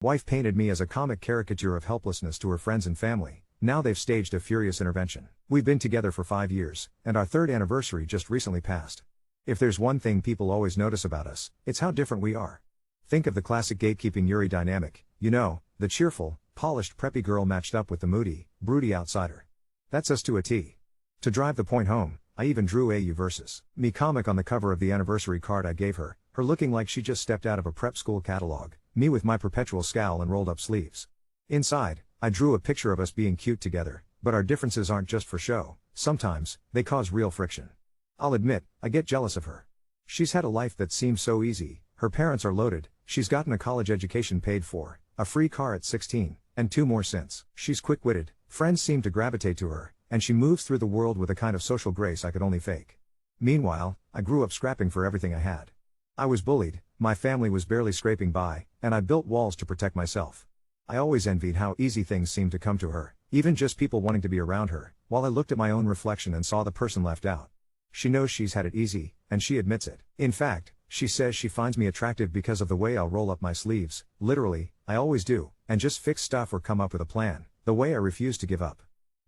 Wife painted me as a comic caricature of helplessness to her friends and family. Now they've staged a furious intervention. We've been together for 5 years, and our third anniversary just recently passed. If there's one thing people always notice about us, it's how different we are. Think of the classic gatekeeping Yuri dynamic, you know, the cheerful, polished preppy girl matched up with the moody, broody outsider. That's us to a T. To drive the point home, I even drew a you versus me comic on the cover of the anniversary card I gave her, her looking like she just stepped out of a prep school catalog, me with my perpetual scowl and rolled up sleeves. Inside, I drew a picture of us being cute together, but our differences aren't just for show, sometimes, they cause real friction. I'll admit, I get jealous of her. She's had a life that seems so easy, her parents are loaded, she's gotten a college education paid for, a free car at 16, and 2 more since. She's quick-witted, friends seem to gravitate to her, and she moves through the world with a kind of social grace I could only fake. Meanwhile, I grew up scrapping for everything I had. I was bullied, my family was barely scraping by, and I built walls to protect myself. I always envied how easy things seemed to come to her, even just people wanting to be around her, while I looked at my own reflection and saw the person left out. She knows she's had it easy, and she admits it. In fact, she says she finds me attractive because of the way I'll roll up my sleeves, literally, I always do, and just fix stuff or come up with a plan, the way I refuse to give up.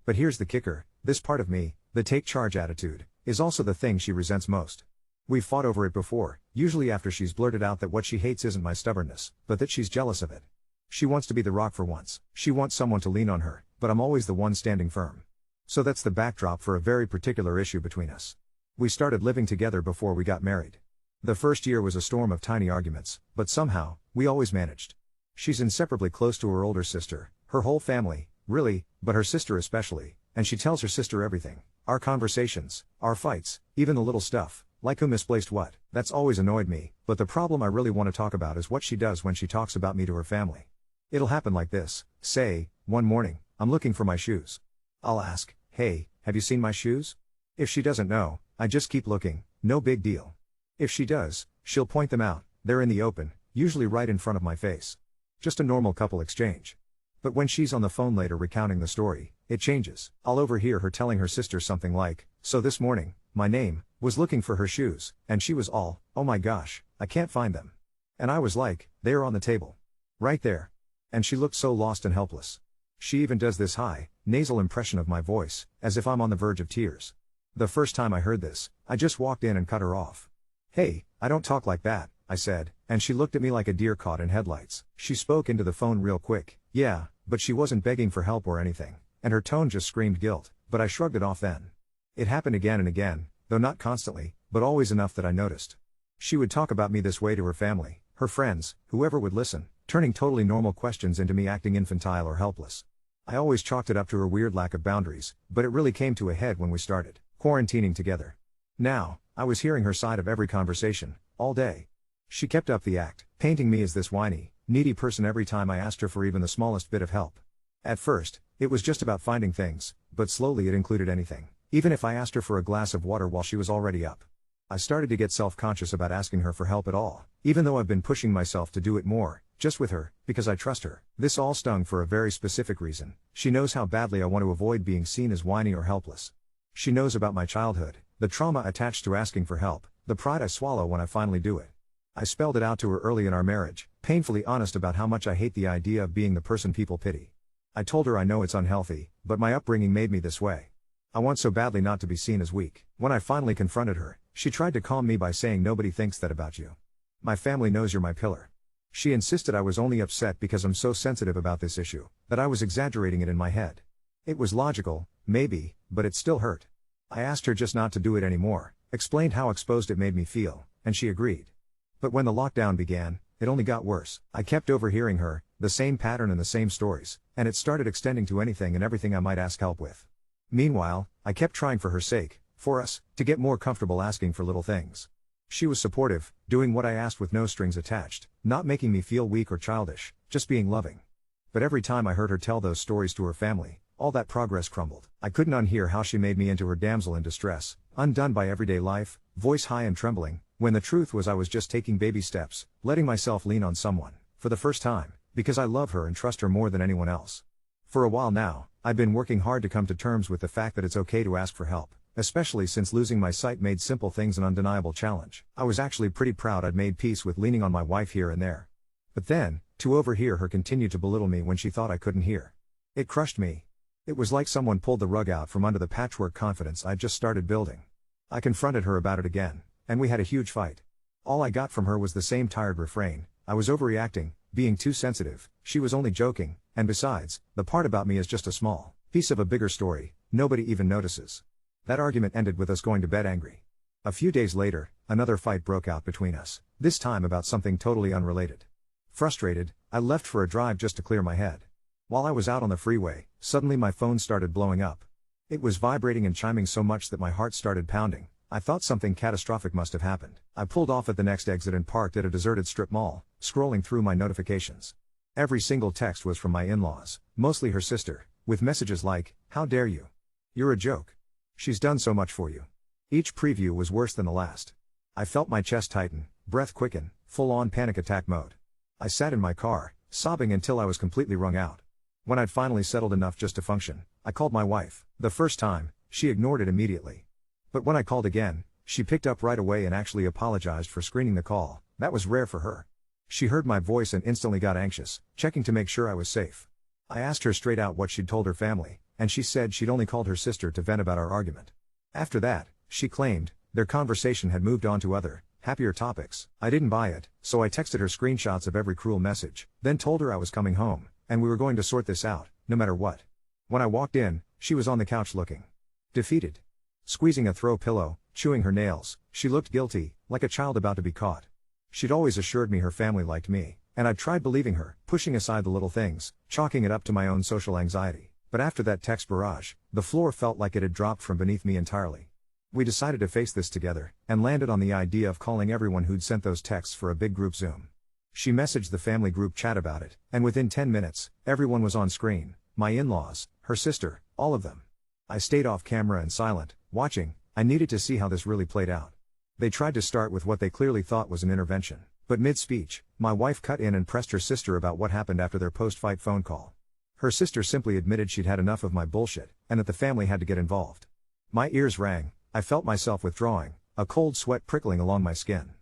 But here's the kicker, this part of me, the take charge attitude, is also the thing she resents most. We've fought over it before, usually after she's blurted out that what she hates isn't my stubbornness, but that she's jealous of it. She wants to be the rock for once, she wants someone to lean on her, but I'm always the one standing firm. So that's the backdrop for a very particular issue between us. We started living together before we got married. The first year was a storm of tiny arguments, but somehow, we always managed. She's inseparably close to her older sister, her whole family, really, but her sister especially, and she tells her sister everything. Our conversations, our fights, even the little stuff, like who misplaced what, that's always annoyed me, but the problem I really want to talk about is what she does when she talks about me to her family. It'll happen like this, say, one morning, I'm looking for my shoes. I'll ask, hey, have you seen my shoes? If she doesn't know, I just keep looking, no big deal. If she does, she'll point them out, they're in the open, usually right in front of my face. Just a normal couple exchange. But when she's on the phone later recounting the story, it changes. I'll overhear her telling her sister something like, so this morning, my name, was looking for her shoes, and she was all, oh my gosh, I can't find them. And I was like, they are on the table. Right there. And she looked so lost and helpless. She even does this high, nasal impression of my voice, as if I'm on the verge of tears. The first time I heard this, I just walked in and cut her off. Hey, I don't talk like that, I said, and she looked at me like a deer caught in headlights. She spoke into the phone real quick, yeah, but she wasn't begging for help or anything, and her tone just screamed guilt, but I shrugged it off then. It happened again and again, though not constantly, but always enough that I noticed. She would talk about me this way to her family, her friends, whoever would listen, turning totally normal questions into me acting infantile or helpless. I always chalked it up to her weird lack of boundaries, but it really came to a head when we started quarantining together. Now, I was hearing her side of every conversation, all day. She kept up the act, painting me as this whiny, needy person every time I asked her for even the smallest bit of help. At first, it was just about finding things, but slowly it included anything, even if I asked her for a glass of water while she was already up. I started to get self-conscious about asking her for help at all, even though I've been pushing myself to do it more, just with her, because I trust her. This all stung for a very specific reason. She knows how badly I want to avoid being seen as whiny or helpless. She knows about my childhood, the trauma attached to asking for help, the pride I swallow when I finally do it. I spelled it out to her early in our marriage, painfully honest about how much I hate the idea of being the person people pity. I told her I know it's unhealthy, but my upbringing made me this way. I want so badly not to be seen as weak. When I finally confronted her, she tried to calm me by saying nobody thinks that about you. My family knows you're my pillar. She insisted I was only upset because I'm so sensitive about this issue, that I was exaggerating it in my head. It was logical, maybe, but it still hurt. I asked her just not to do it anymore, explained how exposed it made me feel, and she agreed. But when the lockdown began, it only got worse. I kept overhearing her, the same pattern and the same stories, and it started extending to anything and everything I might ask help with. Meanwhile, I kept trying for her sake, for us, to get more comfortable asking for little things. She was supportive, doing what I asked with no strings attached, not making me feel weak or childish, just being loving. But every time I heard her tell those stories to her family, all that progress crumbled. I couldn't unhear how she made me into her damsel in distress, undone by everyday life, voice high and trembling, when the truth was I was just taking baby steps, letting myself lean on someone, for the first time, because I love her and trust her more than anyone else. For a while now, I've been working hard to come to terms with the fact that it's okay to ask for help, especially since losing my sight made simple things an undeniable challenge. I was actually pretty proud I'd made peace with leaning on my wife here and there. But then, to overhear her continue to belittle me when she thought I couldn't hear. It crushed me. It was like someone pulled the rug out from under the patchwork confidence I'd just started building. I confronted her about it again, and we had a huge fight. All I got from her was the same tired refrain: I was overreacting, being too sensitive, she was only joking, and besides, the part about me is just a small piece of a bigger story, nobody even notices. That argument ended with us going to bed angry. A few days later, another fight broke out between us, this time about something totally unrelated. Frustrated, I left for a drive just to clear my head. While I was out on the freeway, suddenly my phone started blowing up. It was vibrating and chiming so much that my heart started pounding. I thought something catastrophic must have happened. I pulled off at the next exit and parked at a deserted strip mall, scrolling through my notifications. Every single text was from my in-laws, mostly her sister, with messages like, "How dare you? You're a joke. She's done so much for you." Each preview was worse than the last. I felt my chest tighten, breath quicken, full-on panic attack mode. I sat in my car, sobbing until I was completely wrung out. When I'd finally settled enough just to function, I called my wife. The first time, she ignored it immediately. But when I called again, she picked up right away and actually apologized for screening the call. That was rare for her. She heard my voice and instantly got anxious, checking to make sure I was safe. I asked her straight out what she'd told her family, and she said she'd only called her sister to vent about our argument. After that, she claimed, their conversation had moved on to other, happier topics. I didn't buy it, so I texted her screenshots of every cruel message, then told her I was coming home, and we were going to sort this out, no matter what. When I walked in, she was on the couch looking defeated. Squeezing a throw pillow, chewing her nails, she looked guilty, like a child about to be caught. She'd always assured me her family liked me, and I'd tried believing her, pushing aside the little things, chalking it up to my own social anxiety. But after that text barrage, the floor felt like it had dropped from beneath me entirely. We decided to face this together, and landed on the idea of calling everyone who'd sent those texts for a big group Zoom. She messaged the family group chat about it, and within 10 minutes, everyone was on screen, my in-laws, her sister, all of them. I stayed off camera and silent, watching. I needed to see how this really played out. They tried to start with what they clearly thought was an intervention, but mid-speech, my wife cut in and pressed her sister about what happened after their post-fight phone call. Her sister simply admitted she'd had enough of my bullshit, and that the family had to get involved. My ears rang, I felt myself withdrawing, a cold sweat prickling along my skin.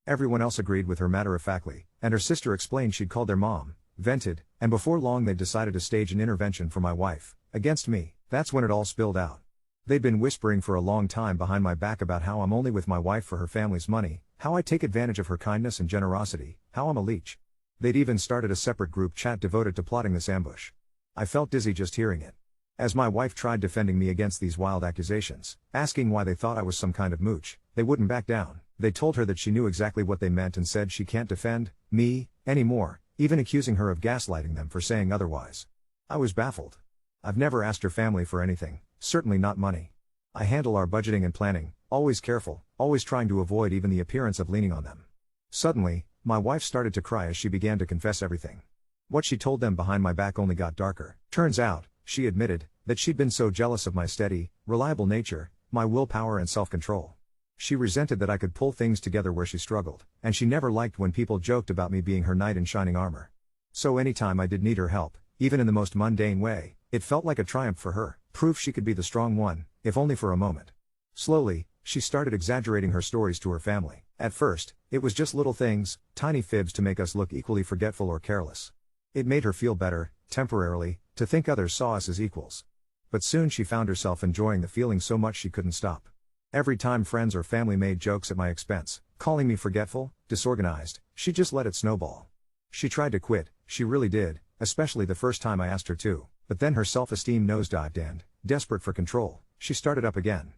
Everyone else agreed with her matter-of-factly, and her sister explained she'd called their mom, vented, and before long they'd decided to stage an intervention for my wife, against me. That's when it all spilled out. They'd been whispering for a long time behind my back about how I'm only with my wife for her family's money, how I take advantage of her kindness and generosity, how I'm a leech. They'd even started a separate group chat devoted to plotting this ambush. I felt dizzy just hearing it. As my wife tried defending me against these wild accusations, asking why they thought I was some kind of mooch, they wouldn't back down. They told her that she knew exactly what they meant and said she can't defend me anymore, even accusing her of gaslighting them for saying otherwise. I was baffled. I've never asked her family for anything, certainly not money. I handle our budgeting and planning, always careful, always trying to avoid even the appearance of leaning on them. Suddenly, my wife started to cry as she began to confess everything. What she told them behind my back only got darker. Turns out, she admitted, that she'd been so jealous of my steady, reliable nature, my willpower and self-control. She resented that I could pull things together where she struggled, and she never liked when people joked about me being her knight in shining armor. So anytime I did need her help, even in the most mundane way, it felt like a triumph for her, proof she could be the strong one, if only for a moment. Slowly, she started exaggerating her stories to her family. At first, it was just little things, tiny fibs to make us look equally forgetful or careless. It made her feel better, temporarily, to think others saw us as equals. But soon she found herself enjoying the feeling so much she couldn't stop. Every time friends or family made jokes at my expense, calling me forgetful, disorganized, she just let it snowball. She tried to quit, she really did, especially the first time I asked her to, but then her self-esteem nosedived and, desperate for control, she started up again.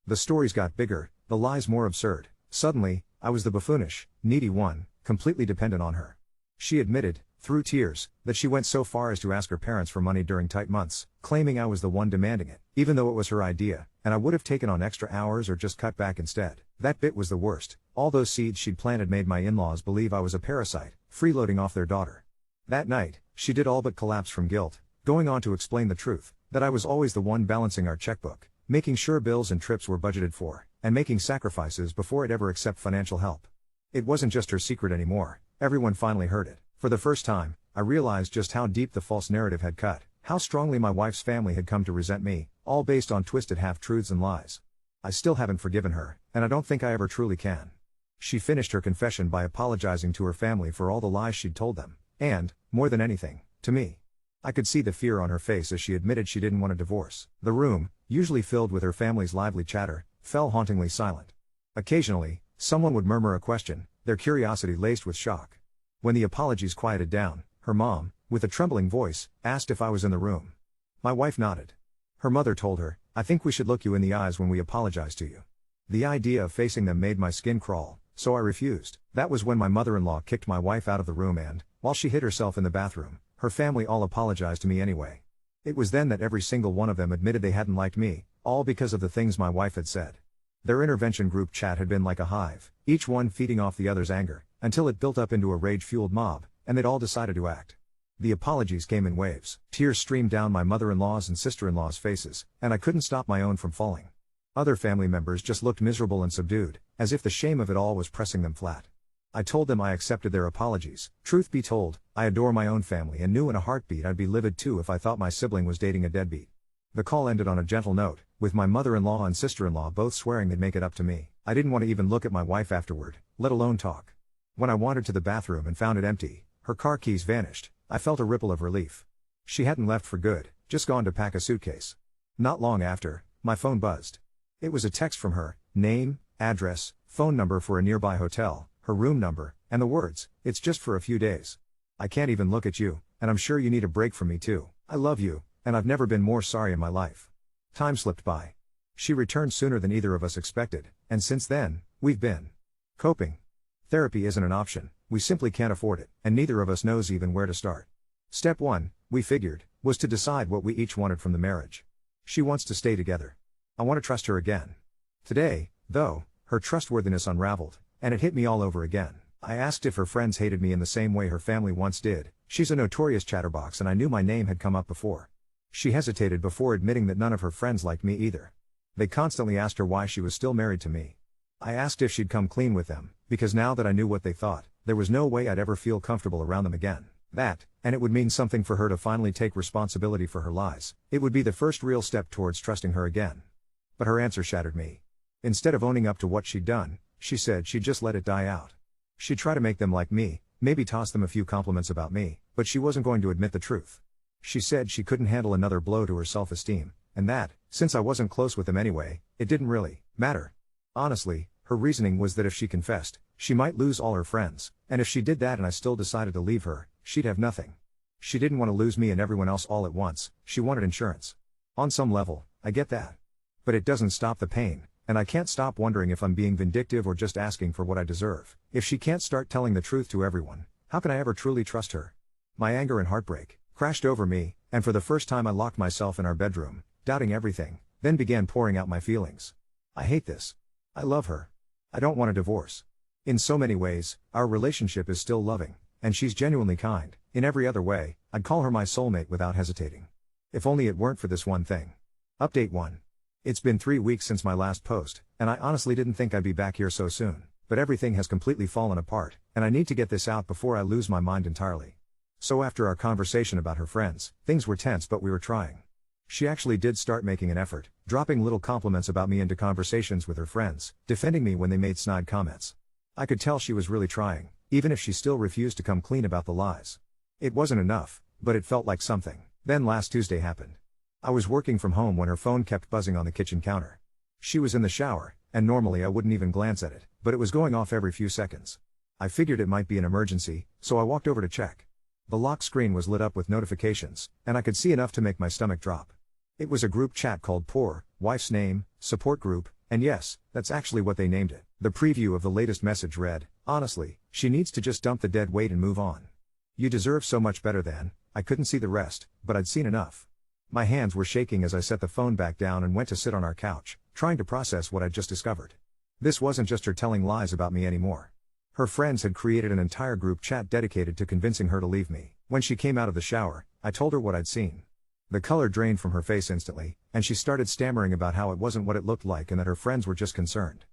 The stories got bigger, the lies more absurd. Suddenly, I was the buffoonish, needy one, completely dependent on her. She admitted, through tears, that she went so far as to ask her parents for money during tight months, claiming I was the one demanding it, even though it was her idea, and I would have taken on extra hours or just cut back instead. That bit was the worst. All those seeds she'd planted made my in-laws believe I was a parasite, freeloading off their daughter. That night, she did all but collapse from guilt, going on to explain the truth, that I was always the one balancing our checkbook, making sure bills and trips were budgeted for, and making sacrifices before I'd ever accept financial help. It wasn't just her secret anymore, everyone finally heard it. For the first time, I realized just how deep the false narrative had cut, how strongly my wife's family had come to resent me, all based on twisted half-truths and lies. I still haven't forgiven her, and I don't think I ever truly can. She finished her confession by apologizing to her family for all the lies she'd told them, And, more than anything, to me. I could see the fear on her face as she admitted she didn't want a divorce. The room, usually filled with her family's lively chatter, fell hauntingly silent. Occasionally, someone would murmur a question, their curiosity laced with shock. When the apologies quieted down, her mom, with a trembling voice, asked if I was in the room. My wife nodded. Her mother told her, "I think we should look you in the eyes when we apologize to you." The idea of facing them made my skin crawl, so I refused. That was when my mother-in-law kicked my wife out of the room and, while she hid herself in the bathroom, her family all apologized to me anyway. It was then that every single one of them admitted they hadn't liked me, all because of the things my wife had said. Their intervention group chat had been like a hive, each one feeding off the other's anger, until it built up into a rage-fueled mob, and they'd all decided to act. The apologies came in waves. Tears streamed down my mother-in-law's and sister-in-law's faces, and I couldn't stop my own from falling. Other family members just looked miserable and subdued, as if the shame of it all was pressing them flat. I told them I accepted their apologies. Truth be told, I adore my own family and knew in a heartbeat I'd be livid too if I thought my sibling was dating a deadbeat. The call ended on a gentle note, with my mother-in-law and sister-in-law both swearing they'd make it up to me. I didn't want to even look at my wife afterward, let alone talk. When I wandered to the bathroom and found it empty, her car keys vanished, I felt a ripple of relief. She hadn't left for good, just gone to pack a suitcase. Not long after, my phone buzzed. It was a text from her, name, address, phone number for a nearby hotel, her room number, and the words, "It's just for a few days. I can't even look at you, and I'm sure you need a break from me too. I love you, and I've never been more sorry in my life." Time slipped by. She returned sooner than either of us expected, and since then, we've been coping. Therapy isn't an option, we simply can't afford it, and neither of us knows even where to start. Step 1, we figured, was to decide what we each wanted from the marriage. She wants to stay together. I want to trust her again. Today, though, her trustworthiness unraveled, and it hit me all over again. I asked if her friends hated me in the same way her family once did. She's a notorious chatterbox and I knew my name had come up before. She hesitated before admitting that none of her friends liked me either. They constantly asked her why she was still married to me. I asked if she'd come clean with them, because now that I knew what they thought, there was no way I'd ever feel comfortable around them again. That, and it would mean something for her to finally take responsibility for her lies. It would be the first real step towards trusting her again. But her answer shattered me. Instead of owning up to what she'd done, she said she'd just let it die out. She'd try to make them like me, maybe toss them a few compliments about me, but she wasn't going to admit the truth. She said she couldn't handle another blow to her self-esteem, and that, since I wasn't close with them anyway, it didn't really matter. Honestly, her reasoning was that if she confessed, she might lose all her friends, and if she did that and I still decided to leave her, she'd have nothing. She didn't want to lose me and everyone else all at once, she wanted insurance. On some level, I get that. But it doesn't stop the pain, and I can't stop wondering if I'm being vindictive or just asking for what I deserve. If she can't start telling the truth to everyone, how can I ever truly trust her? My anger and heartbreak crashed over me, and for the first time I locked myself in our bedroom, doubting everything, then began pouring out my feelings. I hate this. I love her. I don't want a divorce. In so many ways, our relationship is still loving, and she's genuinely kind. In every other way, I'd call her my soulmate without hesitating. If only it weren't for this one thing. Update 1. It's been 3 weeks since my last post, and I honestly didn't think I'd be back here so soon, but everything has completely fallen apart, and I need to get this out before I lose my mind entirely. So after our conversation about her friends, things were tense but we were trying. She actually did start making an effort, dropping little compliments about me into conversations with her friends, defending me when they made snide comments. I could tell she was really trying, even if she still refused to come clean about the lies. It wasn't enough, but it felt like something. Then last Tuesday happened. I was working from home when her phone kept buzzing on the kitchen counter. She was in the shower, and normally I wouldn't even glance at it, but it was going off every few seconds. I figured it might be an emergency, so I walked over to check. The lock screen was lit up with notifications, and I could see enough to make my stomach drop. It was a group chat called Poor Wife's Name, Support Group, and yes, that's actually what they named it. The preview of the latest message read, "Honestly, she needs to just dump the dead weight and move on. You deserve so much better than." I couldn't see the rest, but I'd seen enough. My hands were shaking as I set the phone back down and went to sit on our couch, trying to process what I'd just discovered. This wasn't just her telling lies about me anymore. Her friends had created an entire group chat dedicated to convincing her to leave me. When she came out of the shower, I told her what I'd seen. The color drained from her face instantly, and she started stammering about how it wasn't what it looked like and that her friends were just concerned.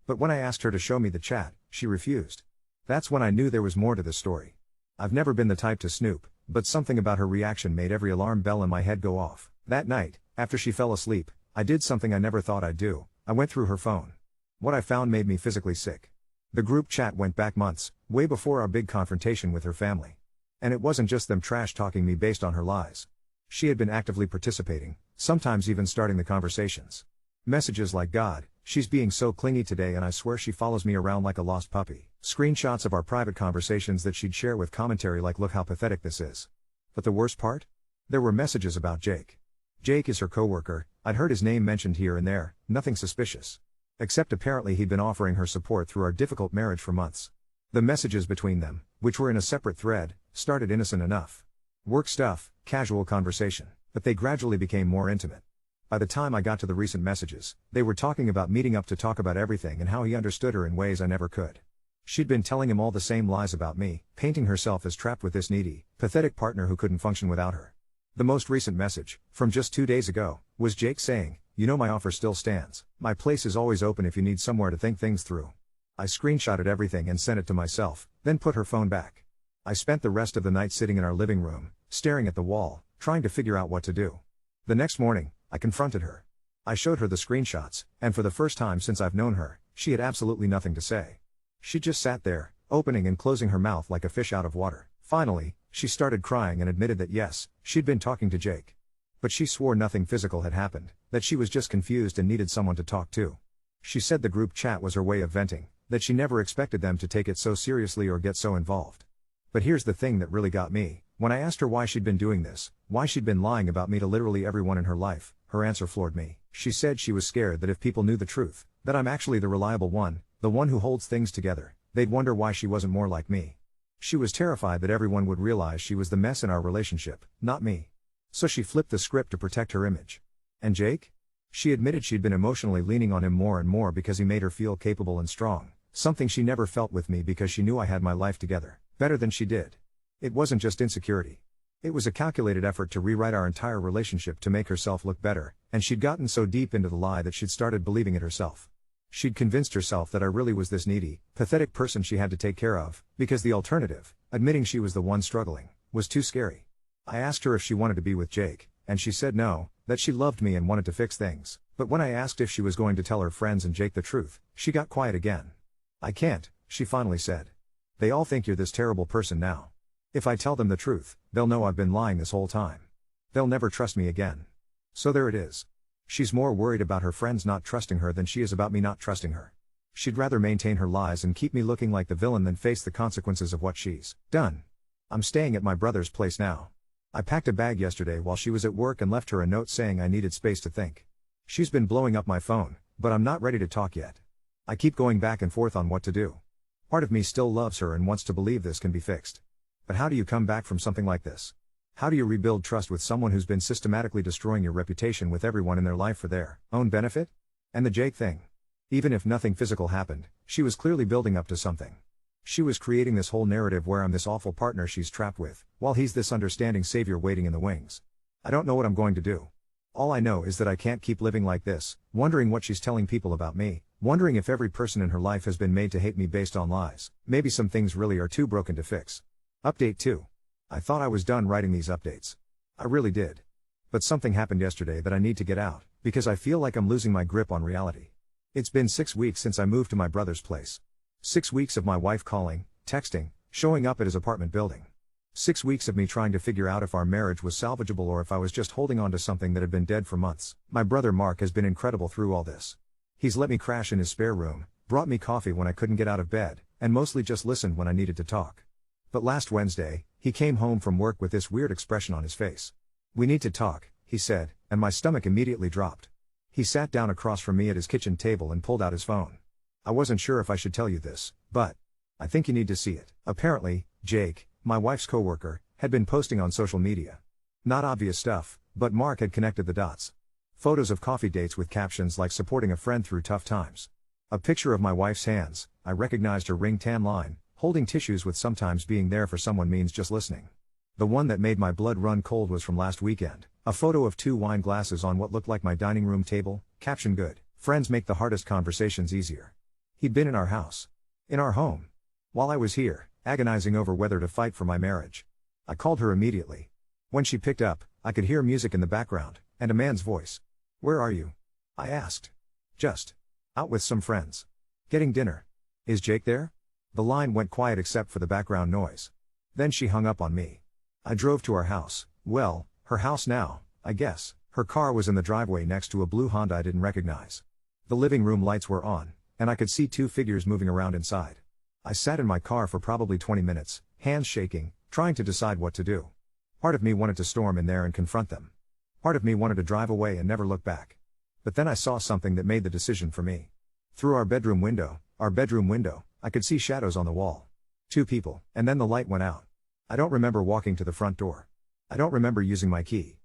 But when I asked her to show me the chat, she refused. That's when I knew there was more to this story. I've never been the type to snoop, but something about her reaction made every alarm bell in my head go off. That night, after she fell asleep, I did something I never thought I'd do. I went through her phone. What I found made me physically sick. The group chat went back months, way before our big confrontation with her family. And it wasn't just them trash talking me based on her lies. She had been actively participating, sometimes even starting the conversations. Messages like, "God, she's being so clingy today and I swear she follows me around like a lost puppy." Screenshots of our private conversations that she'd share with commentary like, "Look how pathetic this is." But the worst part? There were messages about Jake. Jake is her coworker. I'd heard his name mentioned here and there, nothing suspicious. Except apparently he'd been offering her support through our difficult marriage for months. The messages between them, which were in a separate thread, started innocent enough. Work stuff, casual conversation, but they gradually became more intimate. By the time I got to the recent messages, they were talking about meeting up to talk about everything and how he understood her in ways I never could. She'd been telling him all the same lies about me, painting herself as trapped with this needy, pathetic partner who couldn't function without her. The most recent message, from just 2 days ago, was Jake saying, "You know my offer still stands. My place is always open if you need somewhere to think things through." I screenshotted everything and sent it to myself, then put her phone back. I spent the rest of the night sitting in our living room, staring at the wall, trying to figure out what to do. The next morning, I confronted her. I showed her the screenshots, and for the first time since I've known her, she had absolutely nothing to say. She just sat there, opening and closing her mouth like a fish out of water. Finally, she started crying and admitted that yes, she'd been talking to Jake. But she swore nothing physical had happened, that she was just confused and needed someone to talk to. She said the group chat was her way of venting, that she never expected them to take it so seriously or get so involved. But here's the thing that really got me. When I asked her why she'd been doing this, why she'd been lying about me to literally everyone in her life, her answer floored me. She said she was scared that if people knew the truth, that I'm actually the reliable one, the one who holds things together, they'd wonder why she wasn't more like me. She was terrified that everyone would realize she was the mess in our relationship, not me. So she flipped the script to protect her image. And Jake? She admitted she'd been emotionally leaning on him more and more because he made her feel capable and strong, something she never felt with me because she knew I had my life together, better than she did. It wasn't just insecurity. It was a calculated effort to rewrite our entire relationship to make herself look better, and she'd gotten so deep into the lie that she'd started believing it herself. She'd convinced herself that I really was this needy, pathetic person she had to take care of, because the alternative, admitting she was the one struggling, was too scary. I asked her if she wanted to be with Jake, and she said no, that she loved me and wanted to fix things. But when I asked if she was going to tell her friends and Jake the truth, she got quiet again. "I can't," she finally said. "They all think you're this terrible person now. If I tell them the truth, they'll know I've been lying this whole time. They'll never trust me again." So there it is. She's more worried about her friends not trusting her than she is about me not trusting her. She'd rather maintain her lies and keep me looking like the villain than face the consequences of what she's done. I'm staying at my brother's place now. I packed a bag yesterday while she was at work and left her a note saying I needed space to think. She's been blowing up my phone, but I'm not ready to talk yet. I keep going back and forth on what to do. Part of me still loves her and wants to believe this can be fixed. But how do you come back from something like this? How do you rebuild trust with someone who's been systematically destroying your reputation with everyone in their life for their own benefit? And the Jake thing. Even if nothing physical happened, she was clearly building up to something. She was creating this whole narrative where I'm this awful partner she's trapped with, while he's this understanding savior waiting in the wings. I don't know what I'm going to do. All I know is that I can't keep living like this, wondering what she's telling people about me, wondering if every person in her life has been made to hate me based on lies. Maybe some things really are too broken to fix. Update 2. I thought I was done writing these updates. I really did. But something happened yesterday that I need to get out, because I feel like I'm losing my grip on reality. It's been 6 weeks since I moved to my brother's place. 6 weeks of my wife calling, texting, showing up at his apartment building. 6 weeks of me trying to figure out if our marriage was salvageable or if I was just holding on to something that had been dead for months. My brother Mark has been incredible through all this. He's let me crash in his spare room, brought me coffee when I couldn't get out of bed, and mostly just listened when I needed to talk. But last Wednesday, he came home from work with this weird expression on his face. "We need to talk," he said, and my stomach immediately dropped. He sat down across from me at his kitchen table and pulled out his phone. "I wasn't sure if I should tell you this, but I think you need to see it." Apparently, Jake, my wife's coworker, had been posting on social media. Not obvious stuff, but Mark had connected the dots. Photos of coffee dates with captions like supporting a friend through tough times. A picture of my wife's hands, I recognized her ring tan line, holding tissues with sometimes being there for someone means just listening. The one that made my blood run cold was from last weekend, a photo of 2 wine glasses on what looked like my dining room table, caption good. "Friends make the hardest conversations easier." He'd been in our house. In our home. While I was here, agonizing over whether to fight for my marriage. I called her immediately. When she picked up, I could hear music in the background, and a man's voice. "Where are you?" I asked. "Just out with some friends. Getting dinner. Is Jake there?" The line went quiet except for the background noise. Then she hung up on me. I drove to our house. Well, her house now, I guess. Her car was in the driveway next to a blue Honda I didn't recognize. The living room lights were on, and I could see two figures moving around inside. I sat in my car for probably 20 minutes, hands shaking, trying to decide what to do. Part of me wanted to storm in there and confront them. Part of me wanted to drive away and never look back. But then I saw something that made the decision for me. Through our bedroom window, I could see shadows on the wall. Two people, and then the light went out. I don't remember walking to the front door. I don't remember using my key.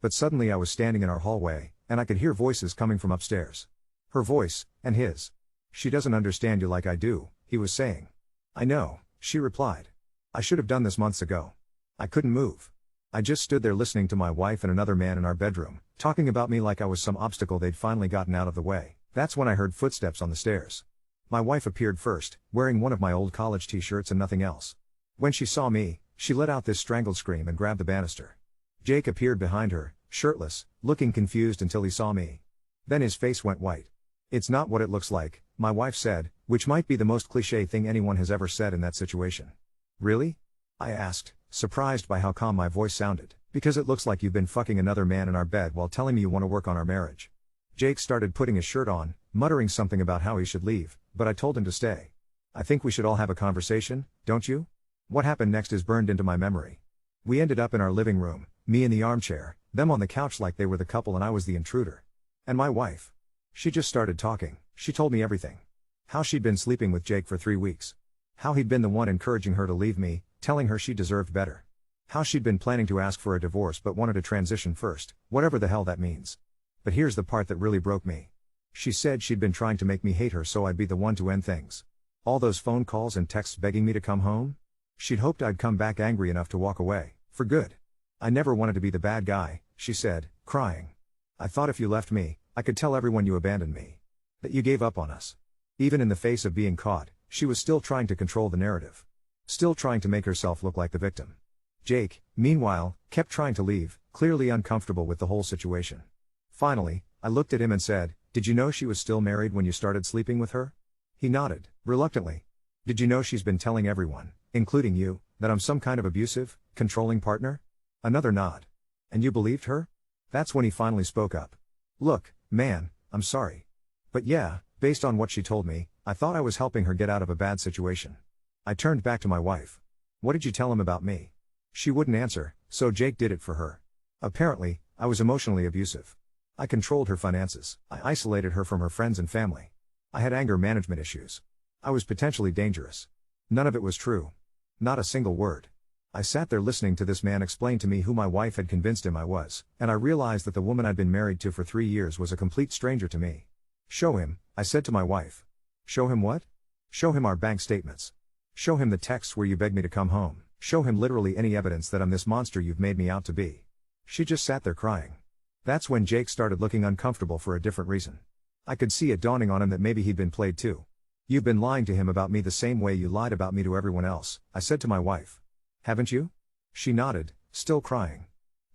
But suddenly I was standing in our hallway, and I could hear voices coming from upstairs. Her voice, and his. "She doesn't understand you like I do," he was saying. "I know," she replied. "I should have done this months ago. I couldn't move. I just stood there listening to my wife and another man in our bedroom, talking about me like I was some obstacle they'd finally gotten out of the way. That's when I heard footsteps on the stairs. My wife appeared first, wearing one of my old college t-shirts and nothing else. When she saw me, she let out this strangled scream and grabbed the banister. Jake appeared behind her, shirtless, looking confused until he saw me. Then his face went white. "It's not what it looks like," my wife said, which might be the most cliché thing anyone has ever said in that situation. "Really?" I asked, surprised by how calm my voice sounded. "Because it looks like you've been fucking another man in our bed while telling me you want to work on our marriage." Jake started putting his shirt on, muttering something about how he should leave, but I told him to stay. "I think we should all have a conversation, don't you?" What happened next is burned into my memory. We ended up in our living room, me in the armchair, them on the couch like they were the couple and I was the intruder. And my wife. She just started talking. She told me everything. How she'd been sleeping with Jake for 3 weeks. How he'd been the one encouraging her to leave me, telling her she deserved better. How she'd been planning to ask for a divorce but wanted to transition first, whatever the hell that means. But here's the part that really broke me. She said she'd been trying to make me hate her so I'd be the one to end things. All those phone calls and texts begging me to come home? She'd hoped I'd come back angry enough to walk away, for good. "I never wanted to be the bad guy," she said, crying. "I thought if you left me, I could tell everyone you abandoned me. That you gave up on us." Even in the face of being caught, she was still trying to control the narrative. Still trying to make herself look like the victim. Jake, meanwhile, kept trying to leave, clearly uncomfortable with the whole situation. Finally, I looked at him and said, "Did you know she was still married when you started sleeping with her?" He nodded, reluctantly. "Did you know she's been telling everyone, including you, that I'm some kind of abusive, controlling partner?" Another nod. "And you believed her?" That's when he finally spoke up. "Look, man, I'm sorry. But yeah, based on what she told me, I thought I was helping her get out of a bad situation." I turned back to my wife. "What did you tell him about me?" She wouldn't answer, so Jake did it for her. Apparently, I was emotionally abusive. I controlled her finances. I isolated her from her friends and family. I had anger management issues. I was potentially dangerous. None of it was true. Not a single word. I sat there listening to this man explain to me who my wife had convinced him I was, and I realized that the woman I'd been married to for 3 years was a complete stranger to me. "Show him," I said to my wife. "Show him what?" "Show him our bank statements. Show him the texts where you begged me to come home. Show him literally any evidence that I'm this monster you've made me out to be." She just sat there crying. That's when Jake started looking uncomfortable for a different reason. I could see it dawning on him that maybe he'd been played too. "You've been lying to him about me the same way you lied about me to everyone else," I said to my wife. "Haven't you?" She nodded, still crying.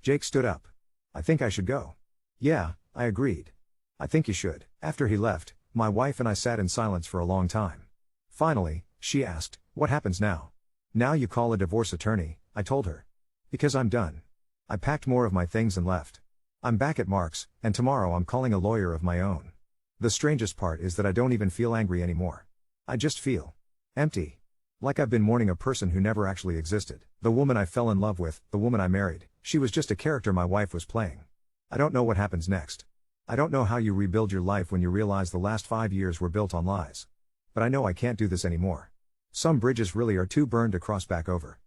Jake stood up. "I think I should go." "Yeah," I agreed. "I think you should." After he left, my wife and I sat in silence for a long time. Finally, she asked, "What happens now?" "Now you call a divorce attorney," I told her. "Because I'm done." I packed more of my things and left. I'm back at Mark's, and tomorrow I'm calling a lawyer of my own. The strangest part is that I don't even feel angry anymore. I just feel empty. Like I've been mourning a person who never actually existed. The woman I fell in love with, the woman I married, she was just a character my wife was playing. I don't know what happens next. I don't know how you rebuild your life when you realize the last 5 years were built on lies. But I know I can't do this anymore. Some bridges really are too burned to cross back over.